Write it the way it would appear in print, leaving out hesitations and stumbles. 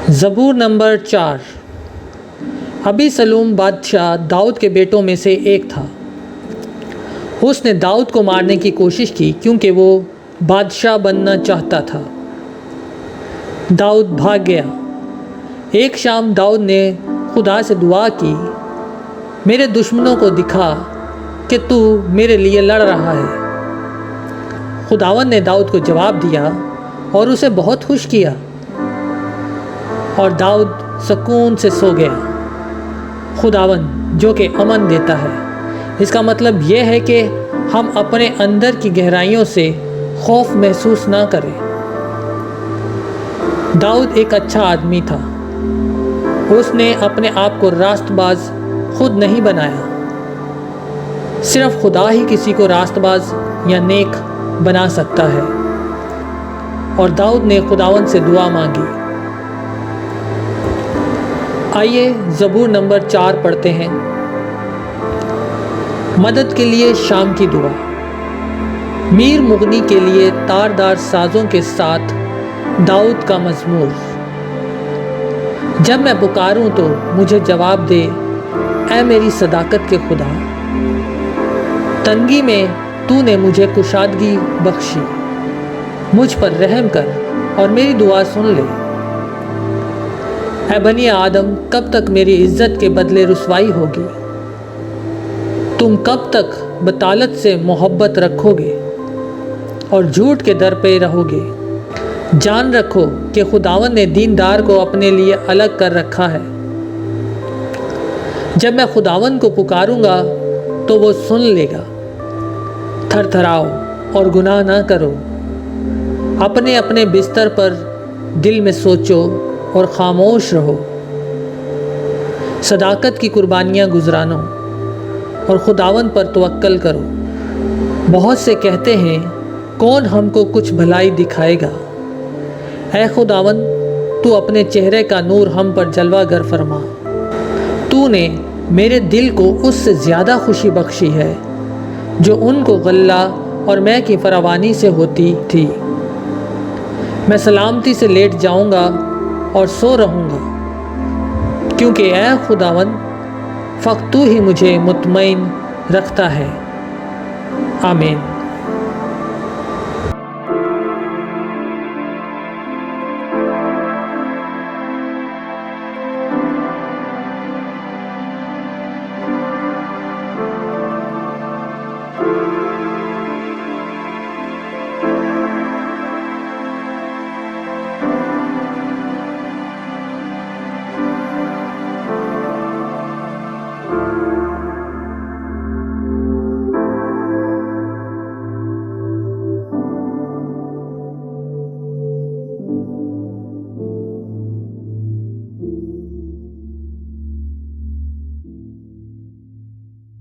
ज़बूर number 4। अबी सलूम बादशाह दाऊद के बेटों में से एक था। उसने दाऊद को मारने की कोशिश की क्योंकि वो बादशाह बनना चाहता था। दाऊद भाग गया। एक शाम दाऊद ने खुदा से दुआ की, मेरे दुश्मनों को दिखा कि तू मेरे लिए लड़ रहा है। खुदावन ने दाऊद को जवाब दिया और उसे बहुत खुश किया, और दाऊद सुकून से सो गया। खुदावन जो कि अमन देता है, इसका मतलब यह है कि हम अपने अंदर की गहराइयों से खौफ महसूस ना करें। दाऊद एक अच्छा आदमी था। उसने अपने आप को रास्तबाज खुद नहीं बनाया। सिर्फ खुदा ही किसी को रास्तबाज या नेक बना सकता है। और दाऊद ने खुदावन से दुआ मांगी। आइए ज़बूर नंबर 4 पढ़ते हैं। मदद के लिए शाम की दुआ। मीर मुगनी के लिए तारदार साज़ों के साथ दाऊद का मज़मूर। जब मैं पुकारूं तो मुझे जवाब दे, ऐ मेरी सदाकत के खुदा। तंगी में तूने मुझे कुशादगी बख्शी। मुझ पर रहम कर और मेरी दुआ सुन ले। ऐ बनी आदम, कब तक मेरी इज्जत के बदले रुसवाई होगी? तुम कब तक बतालत से मोहब्बत रखोगे और झूठ के दर पे रहोगे? जान रखो कि खुदावन ने दीनदार को अपने लिए अलग कर रखा है। जब मैं खुदावन को पुकारूंगा तो वो सुन लेगा। थरथराओ और गुनाह ना करो। अपने अपने बिस्तर पर दिल में सोचो और ख़ामोश रहो। सदाकत की कुर्बानियाँ गुजरानो और खुदावन पर तवक्कल करो। बहुत से कहते हैं, कौन हमको कुछ भलाई दिखाएगा? ऐ खुदावन, तू अपने चेहरे का नूर हम पर जलवागर फरमा। तूने मेरे दिल को उससे ज़्यादा खुशी बख्शी है जो उनको गल्ला और मैं की फरावानी से होती थी। मैं सलामती से लेट जाऊंगा और सो रहूँगा, क्योंकि ऐ खुदावन, फ़क़त तू ही मुझे मुतमईन रखता है। आमीन।